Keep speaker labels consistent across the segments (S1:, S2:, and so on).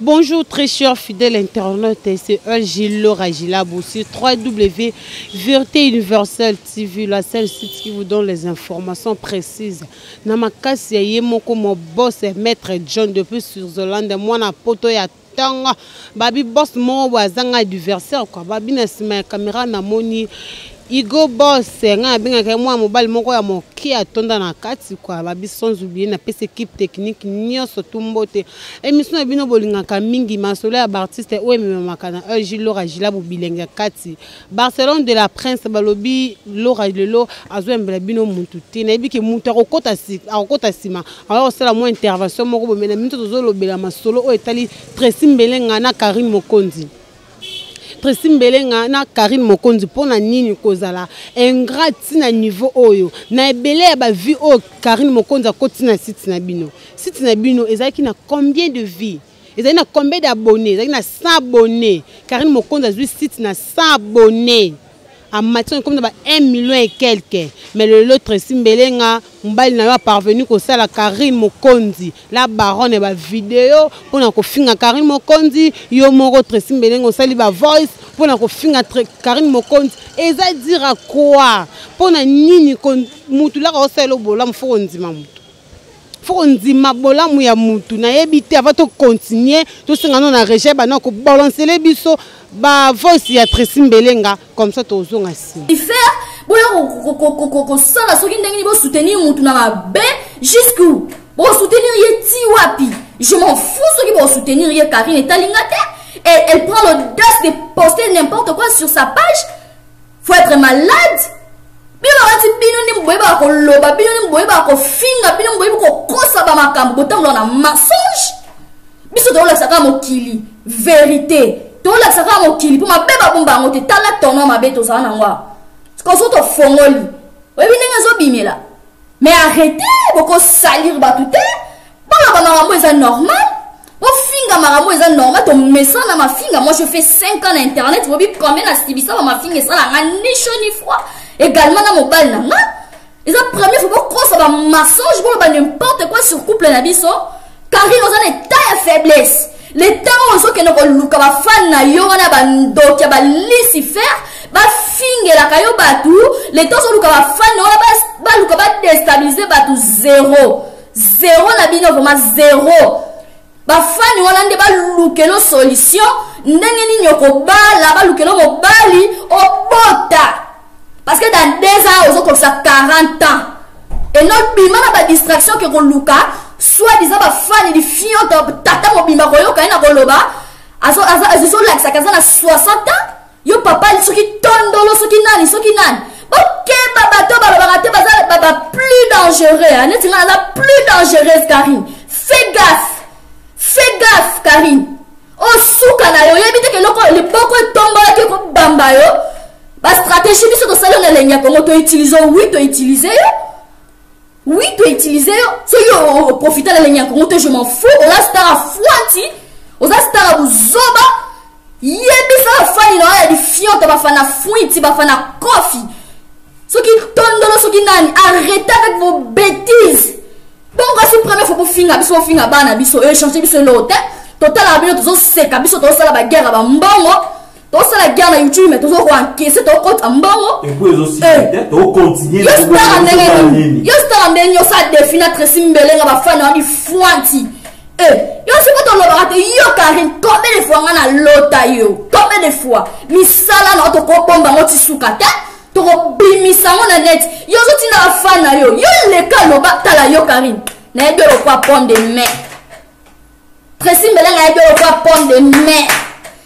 S1: Bonjour très chers fidèles internautes, c'est Gillo Ragilabou sur www Vérité Universelle TV, la seule site qui vous donne les informations précises. Namakasi ya moko mo boss maître John depuis sur Zolande, moi na poto ya tanga babi boss mo wazanga adversaire quoi, babi na sima caméra na moni Igo boss nga binga ke moi mobile moko ya moki atonda na kati quoi babi sans oublier na pese équipe technique nyonso tumbote émission bino bolinga ka mingi masolo ya artiste o ememaka na Gillo Ragilabou bilenga kati Barcelone de la Prince balobi Laura lelo azwembela bino muntu te na ebiki muntu akokota sima alors c'est la mo intervention moko bomena minto tozolobela masolo o etali Tracy Mbelenga na Karine Mokonzi Tracy Mbelenga na Karine Mokonzi pona nini kozala ingrat na niveau oyo na ebele ya ba vie o Karine Mokonzi akoti na site na bino ezaki na combien de vie ezaki na combien d'abonnés ezaki na 100 abonnés Karine Mokonzi azui site na 100 abonnés à matière comme 1 million et quelques mais le Tracy Mbelenga mbali na yo parvenu ko sala Karine Mokonzi la baronne ba vidéo pona ko finga Karine Mokonzi yo moko Tracy Mbelenga sali ba voice pona ko finga Karine Mokonzi eza dire quoi pona nini kon mutu la ko sala bola mfoko ndima mutu foko ndima bola mu ya mutu na yebite avant to continuer to singa non na rejet ba na ko balancer les biso ba voice ya Tracy Mbelenga comme ça tozonga si
S2: faire boya ko sala soki ndenge bo soutenir mutu na mabe jusqu'où bo soutenir yeti wapi je m'en fous soki bo soutenir ye Karine Talingate et elle prend l'audace de poster n'importe quoi sur sa page. Faut être malade. Bino ati bino ni mboyeba ko loba bino ni mboyeba ko finga bino mboyeba ko kosa ba makambo tango na mensonge biso to la saka mokili vérité to la saka mokili pour mabeba bomba ngote tala tono mabeto za na ngwa ko so to fongoli webi ndenge zo bimela mais arrêtez boko salir batute ba makambo eza normal o finga makambo eza normal to mesa na mafinga moi je fais 5 ans na internet webi combien na stibisa ba mafinga ça la ni chaud ni froid également dans mon bal nanga ils ont premier faut pas croire ça va massage pour pas n'importe quoi sur couple na biso Karine on a état de faiblesse les temps on so que no luka ba fan na yo na ba ndoki ba Lucifer ba finge la kayo batu les temps so luka ba fan na ba luka ba déstabiliser batu zéro na bino vraiment zéro ba fan wana nde ba lukelo solution ndenge ni nyoko ba lukelo mobali obota. Parce que dans 2 ans, on a comme ça 40 ans. Et notre bima n'a pas distraction que qu'on luka, soit disant ba fan de fion tata mo bima koyo kaina koloba, aso là ça kaza na 60 ans, yo papa il qui tondolo soki nani. OK baba to ba te baba plus dangereux, hein, tu la plus dangereuse Karine. Fais gaffe Karine. Oh souka na yo, yebite que le boko tomba ke ko bamba yo. La stratégie biso to salon na lenya kongo to utiliser so yo profiter la lenya kongo to je m'en fous on a star afwanti on a star buzoba yebisa fani na ya di fion to ba fana fuiti ba fana coffee so ki tondolo so ki nani arrêtez avec vos bêtises bon quand c'est premier faut pour finga finga bana biso échanger biso l'autre total abino to seka biso to sala ba guerre ba mbongo. Tout ça la guerre na YouTube mais tout ça ko encaisser to compte en bango
S3: et puis aussi to continuer
S2: yo star ndenge yo sa définir Tracy Mbelenga ba fan na di fwanti yo c'est pas ton lobarate yo Karine combien de fois ngana lota yo combien de fois misala na to ko bomba ngoti suka ta to ko bimisa ngona net yo zo tina fan na yo le ka loba tala yo Karine na ebe ro kwa pomme de mer Tracy Mbelenga ebe ro kwa pomme de mer.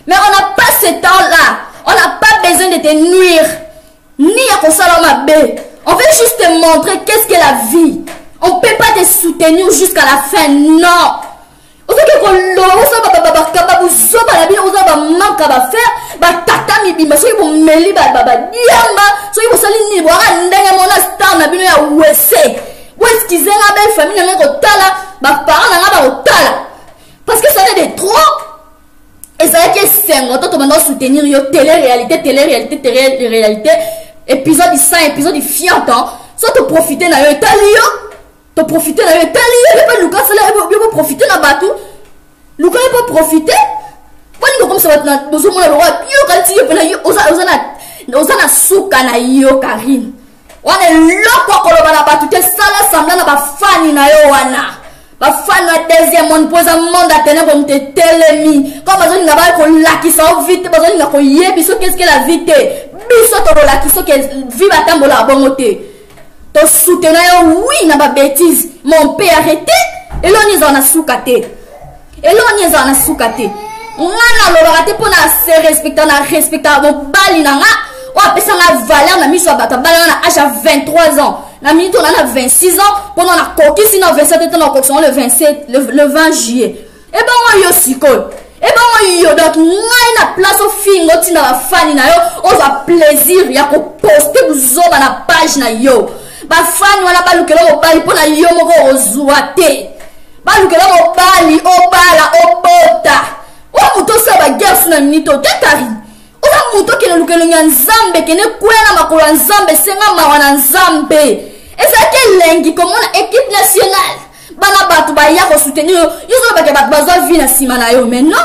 S2: Mais on n'a pas ce temps-là. On n'a pas besoin de te nuire. Ni à Konsalama B. On veut juste te montrer qu'est-ce que la vie. On ne peut pas te soutenir jusqu'à la fin. Non. On veut que parce que ça est de trop. Et ça y est, c'est un autre maintenant soutenir yo télé-réalité, épisode 100, épisode fiantant, soit te profiter na yo Italie, te profiter na yo Italie, pas Lucas, là, yo profiter na bateau, Luka pas profiter. Pas comme ça va besoin de roi. Yo quand tu es osana suka na yo Karine. Wana loko kolobana ba tout sala semblant na ba fani na yo wana. Ba fani na deuxième monde posa monde atene comme te telemi. Comme besoin na ba ko lakisa vite besoin na ko yebi so qu'est-ce que la vite. Biso to lakisa que viva tambola bongote. To soutenir yo oui na ba bêtise. Mon père arrêté et l'on y en a soukate. Et l'on y en a soukate. On a l'orate pour na se respecter na respecter mon bali na nga. On a pensé la valeur na mise à bata bali na âge à 23 ans. La minute on a 26 ans pendant la coquille sinon 27 ans en le 20 juillet. Et ben on yo sikol. Et ben on yo donc na place au fingo tina la fani na yo on va plaisir ya ko poster buzoba na page na yo. Ba fani wana ba lukelo mo bali pona yo moko ozuate. Ba lukelo mo bali o bala o bota. O muto sa ba guerre na minute tetari. O muto ke lukelo nya nzambe ke ne kwela makolo nzambe senga mawana nzambe. Eza ke lengi comme na équipe nationale. Bana batu ba ya ko soutenir yo zo ba ke batu bazo vi na sima na yo mais non.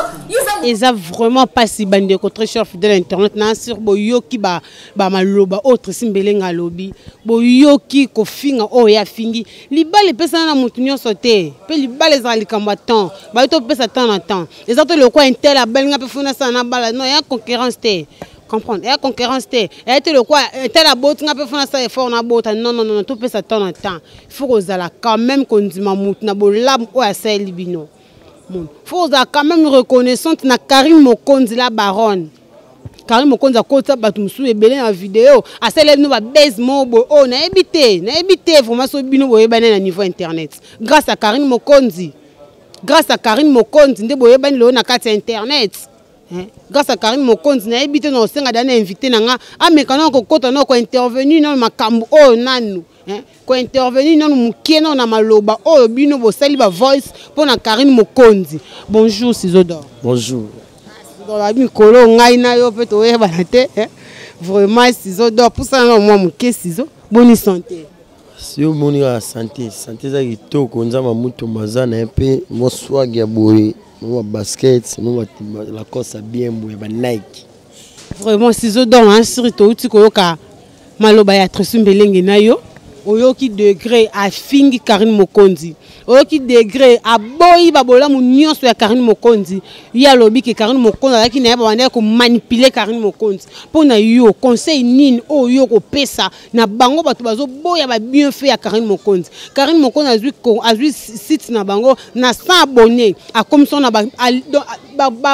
S1: Ils ont vraiment pas si bandé contre cher fidèle internet na sur boyoki ba maloba autre simbelenga lobby boyoki ko finga o ya fingi libale pesa na mutu nyonso te pe libale za likambaton ba to pesa temps en temps les autres le quoi intel abelinga pe funa sana bala non ya concurrence te comprendre ya concurrence te ya te le quoi intel abot nga pe funa ça effort na bota non to pesa temps en temps il faut que za la quand même kondima mutu na bolam o ya sa libino. Faut quand même reconnaissante na Karine Mokonzi la baronne. Karine Mokonzi a côté batumsu ebele na vidéo. A celle nous va baise mobo oh na ebité vraiment so bino boye bana na niveau internet. Grâce à Karine Mokonzi. Grâce à Karine Mokonzi nde boye bana lo na kati internet. Grâce à Karine Mokonzi na ebité no senga dana invité na nga amekana ko kota no ko intervenir na makambo oh nanu. Ko intervenir non mukie non na maloba oh bino bo sali ba voice pour na Karine Mokonzi. Bonjour Sizodor.
S4: Bonjour.
S1: Dans la mikolo ngai na yo pe to yeba na te vraiment Sizodor pour ça non moi mukie Sizo bonne santé.
S4: Si yo moni la santé za kitoko nzama muto mazana un peu mo swag ya boy mo basket mo la course bien boy ba Nike.
S1: Vraiment Sizodor hein surtout tu koyoka maloba ya tresumbelenge na yo. Oyoki degré à fingi Karine Mokonzi. Oyoki degré à boyi babola mu nyonso ya Karine Mokonzi. Ya lobi ke Karine Mokonzi alaki na yaba ko manipuler Karine Mokonzi. Pona yo conseil nini oyo ko pesa na bango bato bazo boya ba bien fait ya Karine Mokonzi. Karine Mokonzi azui site na bango na 100 abonnés a comme son na ba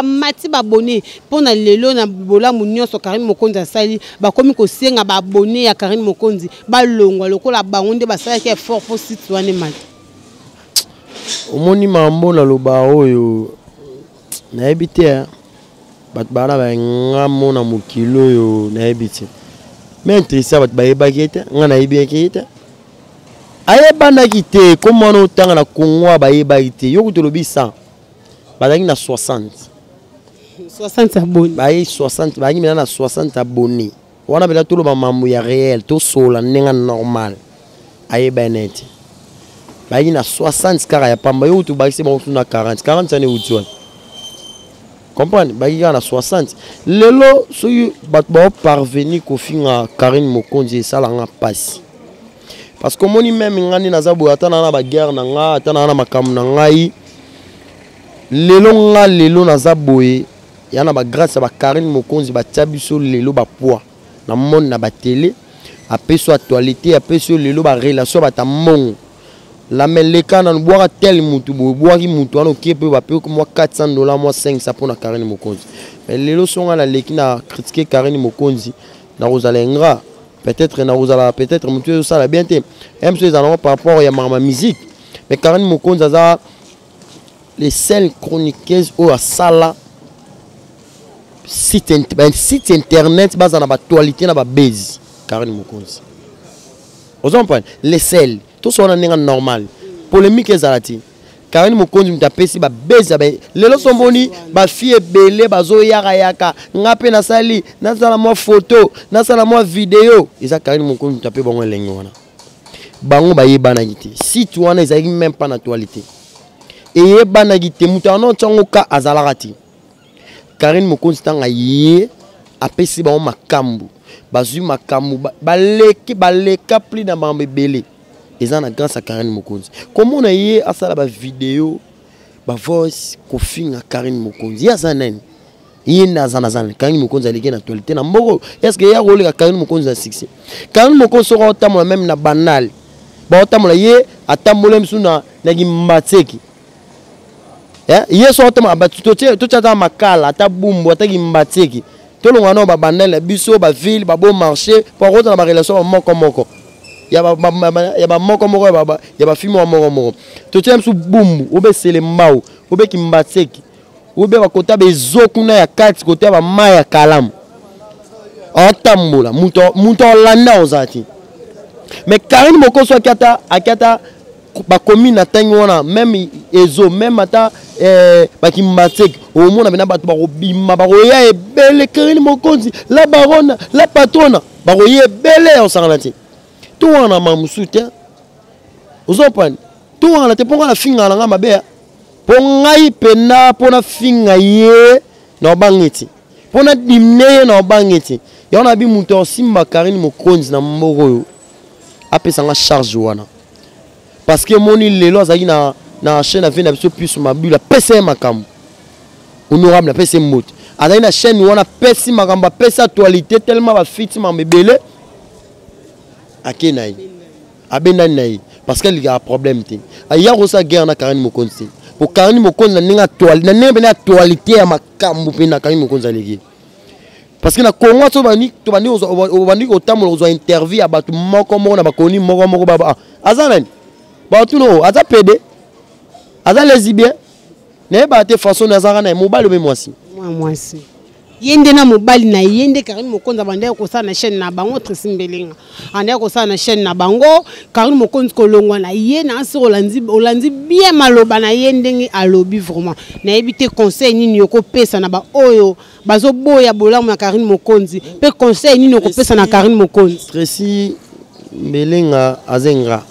S1: mati ba abonnés pona lelo na bola mu nyonso Karine Mokonzi asali ba komi ko senga ba abonnés ya Karine Mokonzi ba longwa lokola bangonde basala ki effort pour site wane mat.
S4: Omoni mambo na loba oyo na ebite bat bana ba ngamo na mukilo yo na ebite. Mais interesa bat ba ebakete ngana ebekete. Ayebana kite comme on otanga na Congo ba ebakete yo kutolobi 100. Bazaki na 60.
S1: 60 abonnés.
S4: Ba 60 ba ngina na 60 abonnés. Wana bela tolo ba mambo ya réel to sola nenga normal. Ayebanete. Ba na 60 kara ya pamba yo tu ba se ba na 40 ça ne utu. Comprendre ba na 60. Lelo so bat ba parvenir ko finga Karine Mokonzi sala nga passe. Parce que moni même ngani na zabu atana na ba guerre na nga atana na makam na ngai. Lelo na zaboye yana ba grâce ba Karine Mokonzi ba tsabiso lelo ba poids na monde na ba télé après soit actualité après sur lelo ba relation ba ta mon la meleka na boire tel mutu boire mutu ano kepe ba pe comme $400 moi 500 pour na Karine Mokonzi mais lelo songa na leki na critiquer Karine Mokonzi na rosalengra peut-être na rosala peut-être mutu ça la bien té même si par rapport à ma musique mais Karine Mokonzi za les seules chroniqueuses au sala site internet base na actualité na ba base Karine Mokonzi. Vous comprenez les seuls tout ça on est normal polémique ezalati Karine Mokonzi mtapesi ba base ba lelo somboni ba fille belé bazo yaka ngape na sali na sala mo photo na sala mo vidéo eza Karine Mokonzi mtape bongo lengo wana bango ba yebana kiti si tu wana ezali même pas na actualité et banagite mutano tsangoka azalarati Karine Mokonzi tanga ye apesi ba makambu bazui makambu baleka plus na mambebele ezana grâce à Karine Mokonzi comment on a ye asala ba vidéo ba voice ko finga Karine Mokonzi ya zanene yenda zana Karine Mokonzi aliki na actualité na mboko est-ce que ya rôle ka Karine Mokonzi na succès Karine Mokonzi soko otamula même na banal ba otamula ye atambola msuna na gimbatseki yeso otamula ba to makala ata bumbu ata gimbatseki to longa no ba banal biso ba ville ba bon marché pour rota na relation moko ya ba moko ya ba film moko to tia msu bumbu obe sele mbao obe kimbatseki obe bakota bezokuna ya kati kote ba maya kalamu otambola muto landa ozati mais Karine Mokonzi akata ba commune na tangi wana même ezo même ata ba kimbatseki au mona bena bato ba robima ba roya ebele Karine Mokonzi la baronne la patrona ba roya ebele osangalati tout wana mamusu te ozopani tout wana te ponga na finga na ngamba be pongai pena pona finga ye na bangeti pona dimne na bangeti yona bi muto simba Karine Mokonzi na mboro apesa nga charge wana parce que moni lelo azaki na chaîne avec na biso plus mabula pesa makambo honorable na pesa mot azaki na chaîne wana pesa makambo pesa actualité tellement ba fiti mambebele akenai abenda nai parce qu'il y a un problème té aya ko sa guerre na Karine Mokonzi pour Karine Mokonzi na ninga toile na ninga bena actualité ya makambo pe na Karine Mokonzi aleki parce que na Congo to bani otamolo ozo interview ya batu moko na bakoni moko baba azana ba tu no aza pede aza lesbien ne ba te façon na zara na mobile be mwasi
S1: yende na mobali na yende Karine Mokonzi bande ko sa na chaîne na bango Trisimbelinga ande ko sa na chaîne na bango Karine Mokonzi ko longwa na ye na so olandi bien maloba na yende ngi alobi vraiment na ebité conseil nini yoko pesa na ba oyo bazo boya bolamu ya Karine Mokonzi pe conseil nini yoko pesa na Karine Mokonzi
S4: Trisimbelinga azenga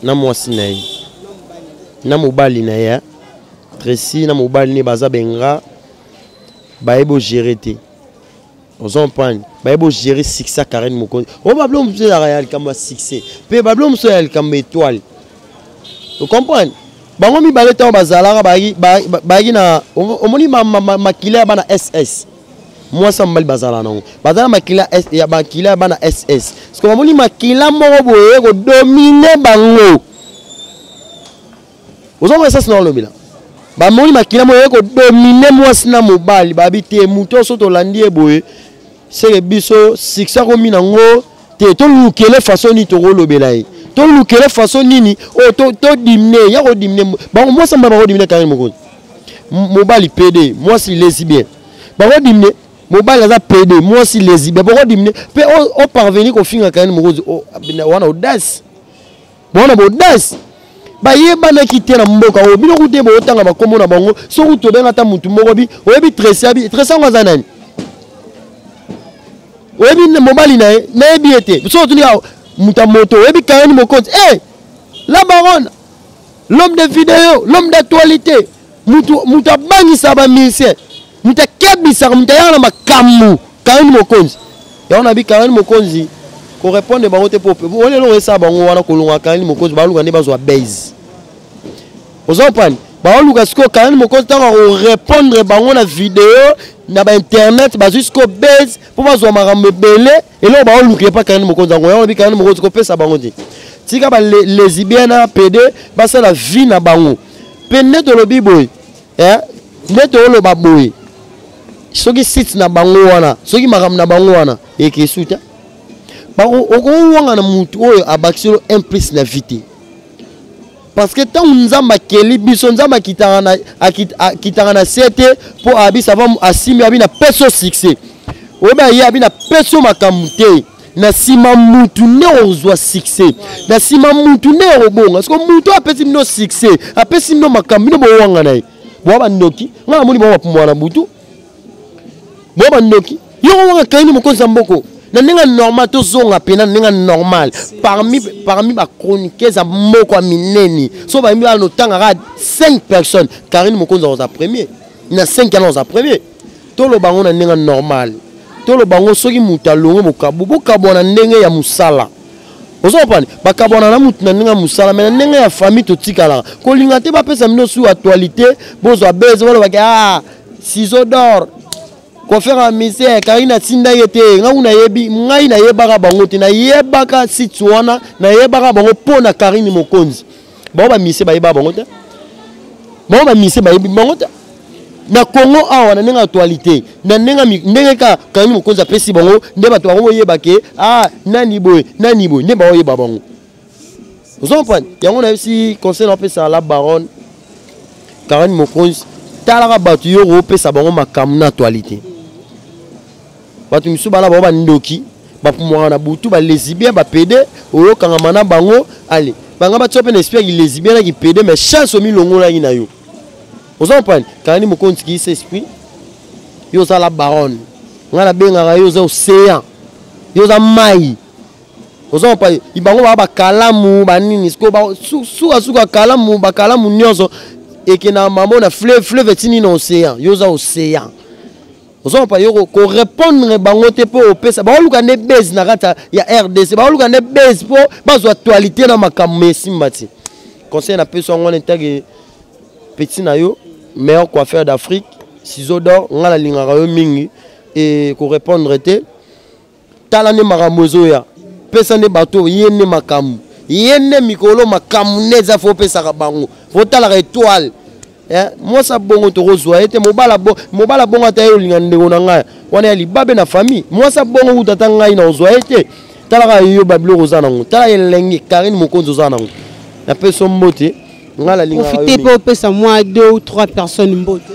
S4: na mwasi na ye na mobali na ye Tracy na mobali ni baza benga baebo gérer te aux empagnes baebo gérer succès Karine Mokonzi o bablo mso ya réel comme succès pe bablo mso ya comme étoile vous comprenez bango mi baleta bazalaka bagi na omoni makila bana SS moi ça mbali bazala non bazala makila S ya makila bana SS parce que omoni makila moko boye ko dominer bango aux hommes ça c'est dans le bilan ba moni makila moye ko dominer mwasi na mobali babite muto so to landi eboye c'est biso succès ko minango te to lukele façon ni to lobelai to lukele façon nini o to dimne ya ko dimne ba mo sa ba ko dimne Karine Mokonzi mobali PD mwasi lesbien ba ko dimne mobali za PD mwasi lesbien ba ko dimne pe o parvenir ko finga Karine Mokonzi o wana audace bona audace ba yeba na kite na mboka o bino kute bo tanga ba komo na bango so kuto benga ta mutu moko bi o yebi Tracy ngwa nani o yebi na mobali na yebi ete so tuni ya muta moto o yebi Karine Mokonzi la baronne l'homme de vidéo l'homme d'actualité mutu bangisa ba musicien mutu kebisa mutu ya na makamu Karine Mokonzi ya on a bi Karine Mokonzi ko répondre ba wote pope o le lo esa bango wana ko longa Karine Mokonzi ba luka ne bazwa base aux empagnes ba luka sko Karine Mokonzi tanga ko répondre bango na vidéo na ba internet ba jusqu'au base pour bazwa marambe belé et là ba luka pas Karine Mokonzi ngo ya on bi Karine Mokonzi ko pesa bango ti tika ba lesbienne na PD ba ça la vie na bango pe neto lo biboy neto lo ba boy soki sit na bango wana soki maram na bango wana e ke suta bako okowanga na mutu oyo abakisolo implice na vite parce que tant nzamba keli biso nzamba kitanga na sete po abisa va asimi abina peso succès oba ye abina peso makamute na sima mutu ne ozwa succès na sima mutu ne obonga parce que mutu apesi mino succès apesi mino makambo mino bowanga naye bo bandoki ngana moni bo mwana butu bo bandoki yo wanga Karine Mokonzi mboko na nenga normal to zonga pena nenga normal parmi ba chroniqueurs moko mineni so ba mi no tanga 5 personnes Karine Mokonzi en premier na 5 ans en premier to lo bango na nenga normal to lo bango soki mutalongo bokabu na ndenge ya musala ozopani bakabona na mutu na nenga musala mais na nenga ya famille to tikala ko linga te ba pesa mino sur actualité bozo beze wala ba ciseaux d'or ko faire un misère Karine tinda yete ngauna yebi ngai na yebaka bango te na yebaka sitwana na yebaka bango pona Karine Mokonzi ba mise ba yeba bango te ba mise ba yebi bango te na Congo awa na nenga actualité na nenga ndenge ka Karine Mokonzi apesi bango nde bato bango yeba ke nani boy ne ba yeba bango ozopani yango na si conseil na pesa la baronne Karine Mokonzi talaka bato yo ko pesa bango makamu na actualité bato misu bala ba ndoki ba pumwa na butu ba lesbien ba pede oyo kanga mana bango allez banga ba tsope na espère ki lesbien na ki pede mais chance o milongo na ina yo ozopani Karine Mokonzi ki s'esprit yo za la baronne ngala benga yo za océan yo za mai ozopani ibango ba kalamu ba nini sko ba suka kalamu ba kalamu nyozo et na maman na fleuve tini na océan yo za océan ozopani yo ko répondre bango te po opesa ba luka ne base na kata ya RDC ba luka ne base po bazo actualité na makambo simbati conseil na peso ngone tagi petit na yo meilleur coiffeur d'Afrique ciseaux d'or ngala lingaka yo mingi et ko répondre te tala ne maramozo ya pesa ne bato yene makamu yene mikolo makamu neza fo pesa ka bango fo tala ka étoile moi ça bongo to rozwa ete mobala bongo ta yo linga ndeko na ngai wana ya libabe na famille moi ça bongo utata ngai na ozwa ete tala ka yo bablo rozana ngo tala elengi Karine Mokonzi ozana ngo na peso mbote ngala linga
S1: profiter pour pesa moi 2 ou 3 personnes mbote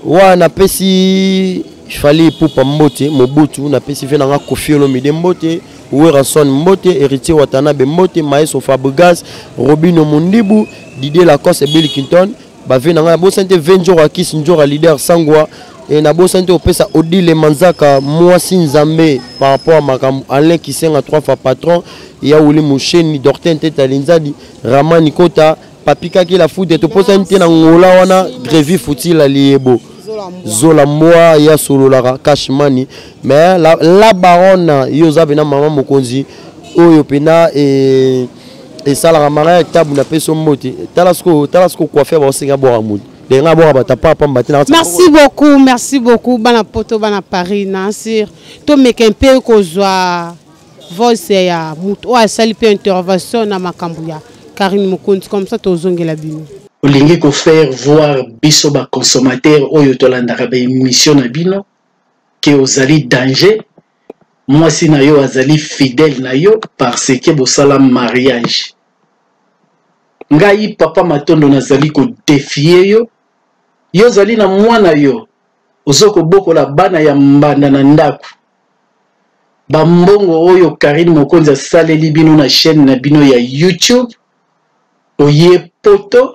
S4: wa na pesi fallait pour mbote mobutu na pesi fe na Koffi Olomide mbote Werrason mbote Héritier Watanabe mbote Maestro Fabregas Robino Mundibu Didier Lacoste et Bill Clinton bave na bo sante 20 jours à Kiss Njora leader Sangwa et na bo sante opesa Odile Manzaka Mwasi Nzambe par rapport à Makam Alain Kisenga 3 fois patron ya Uli Musheni Dorten Teta Linzadi Ramani Kota Papika ki la foot to posa nte na ngola wana Grevi Futila liebo Zola Moa ya solo la Cashmani mais la baronne yoza bena maman Mokonzi oyo pena et ça la ramara tabu na peso moti talasko coiffeur ba singa bo amud de nga bo ba tapa pamba tina
S1: merci beaucoup bana poto bana Paris na sir to mekempe ko zwa voice ya mutu o sali pe intervention na makambu ya Karine Mokonzi comme ça to zongela bino
S5: olingi ko faire voir biso ba consommateur oyo to landaka ba émission na bino que ozali danger moi si na yo azali fidèle na yo parce que bosala mariage ngai papa matondo nazali ko défier yo zali na mwana yo ozoko bokola bana ya mbanda na ndako bambongo oyo Karine Mokonzi asaleli bino na chaîne na bino ya YouTube oye poto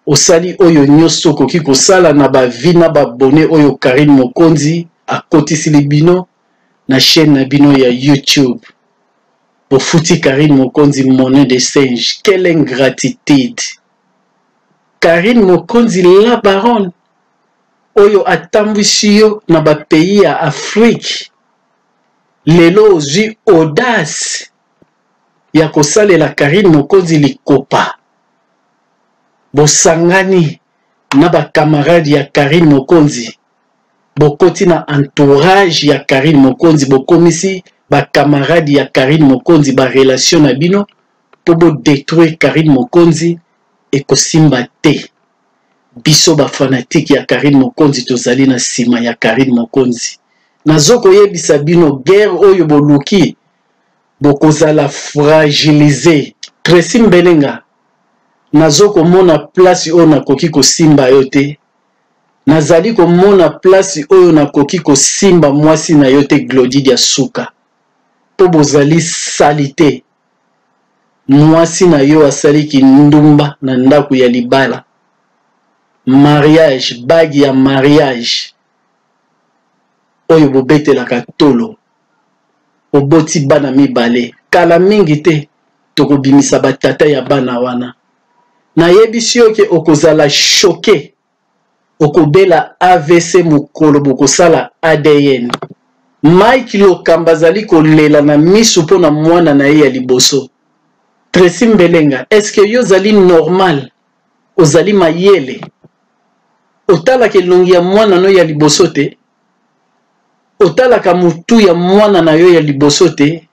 S5: osali oyo nyoso koki kosala na bavina babone oyo Karine Mokonzi akotisili bino na chaîne na bino ya YouTube pour fouti Karine Mokonzi monnaie de singe. Quelle ingratitude! Karine Mokonzi la baronne oyo atambwisi yo na ba pays ya Afrique lelo ozwi audace ya kosalela Karine Mokonzi likopa bosangani na ba camarade ya Karine Mokonzi bokoti na entourage ya Karine Mokonzi bokomisi ba camarade ya Karine Mokonzi ba relation na bino po bo détruire Karine Mokonzi et kosimba te biso ba fanatique ya Karine Mokonzi tozali na sima ya Karine Mokonzi nazoko yebisa bino guerre oyo boluki bokozala fragiliser Tracy Mbelenga nazoko mona place oyo nakoki kosimba yo te nazali komona place oyo nakoki kosimba mwasi na yo te Glodie ya suka po bozali salite mwasi na yo asaliki ndumba na ndako ya libala mariage bagi ya mariage oyo bobetelaka tolo oboti bana mibale kala mingi te tokobimisa batata ya bana wana nayebisi yo ke okozala choqué okobela AVC mokolo bokosala ADN Mike Lokamba azali kolela na misu mpo na mwana na ye ya liboso Tracy Mbelenga est-ce que yo zali normal ozali mayele otalaka elongi ya mwana no ya liboso te otalaka mutu ya mwana na yo ya liboso te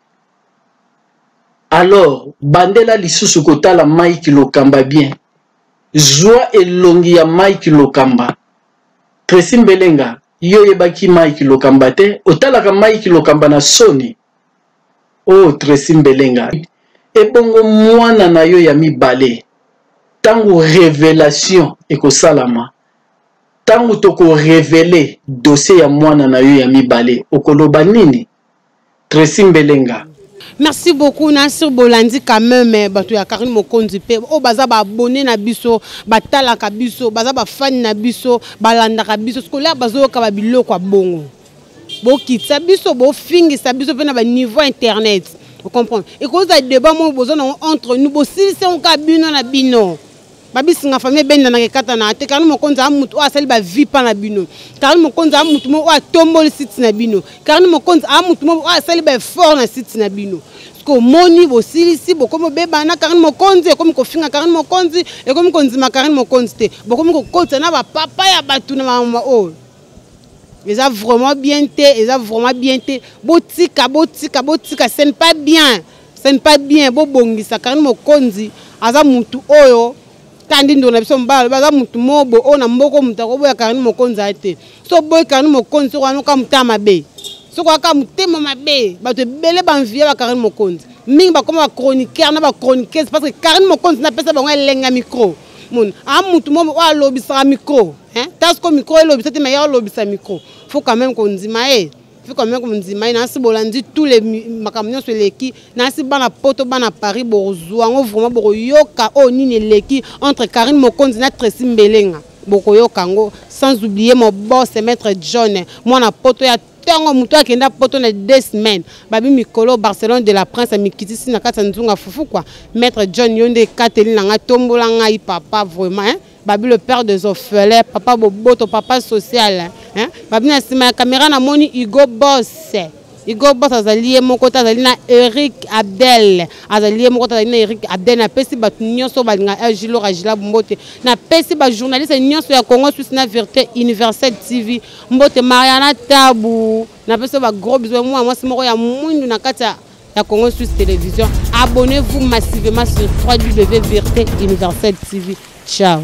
S5: alors bandela lisusu kotala Mike Lokamba bien zwa elongi ya Mike Lokamba Tracy Mbelenga yo yebaki Mike Lokamba te otalaka Mike Lokamba na soni oh Tracy Mbelenga ebongo mwana na yo ya mibale tango révélation ekosalama tango toko révéler dossier ya mwana na yo ya mibale okoloba nini Tracy Mbelenga.
S1: Merci beaucoup Nasir Bolandi quand même bato ya Karine Mokonzi pe o baza ba abonné na biso batala ka biso baza ba fan na biso balanda ka biso scolaire bazo ka ba biloko bongo bo kitsa biso bo fingi sa biso pe na ba niveau internet vous comprenez et cause de débat mo besoin entre nous bo si on ka bino na bino babi singa famille benda na kata na te Karine Mokonzi amutu o asali ba vie pa na bino Karine Mokonzi amutu mo o atomboli site na bino Karine Mokonzi amutu mo o asali ba fort na site na bino ko moni bo silisi bo komo beba na Karine Mokonzi e komo ko finga Karine Mokonzi e komo ko nzima Karine Mokonzi te bo komo ko kota na ba papa ya batu na mama o ils a vraiment bien te botika ce n'est pas bien bo bongisa Karine Mokonzi aza mutu oyo tandi ndo na biso mbalo baza mutu mobo o na mboko mutako boya Karine Mokonzi ate so boy Karine Mokonzi wana ka mutama be so kwa ka mutema mabe bato bele banvia ba Karine Mokonzi mingi ba koma ba chroniqueur na ba chroniqueuse parce que Karine Mokonzi na pesa bango elenga micro mon amutu mobo wa lobisa micro hein tasko micro lobisa te meilleur lobisa micro faut quand même qu'on ndima faut quand même qu'on ndima Nancy Bolandi tous les makamnyo sur leki Nancy bana poto bana Paris bozwa ngo vraiment boyoka o nini leki entre Karine Mokonzi na Tracy Mbelenga bokoyoka ngo sans oublier mon boss maître John moi na poto ya tango muto akenda poto na 2 semaines babi mikolo Barcelone de la Prince mikitisi na kata nzunga fufu quoi maître John yonde kateli na nga tombola ngai papa vraiment hein babi le père des orphelins papa boboto papa social hein babi na sima ya caméra na moni Igo Boss azali moko azali na Eric Abdel azali moko azali na Eric Abdel na pesi batu nyonso balinga Gilo Rajila Mbote na pesi ba journaliste nyonso ya Congo Suisse na Vérité Universelle TV Mbote Mariana Tabu na pesi ba gros bisous moi c'est moko ya mundu na kata ya Congo Suisse Télévision abonnez-vous massivement sur www.vérité Universelle TV ciao.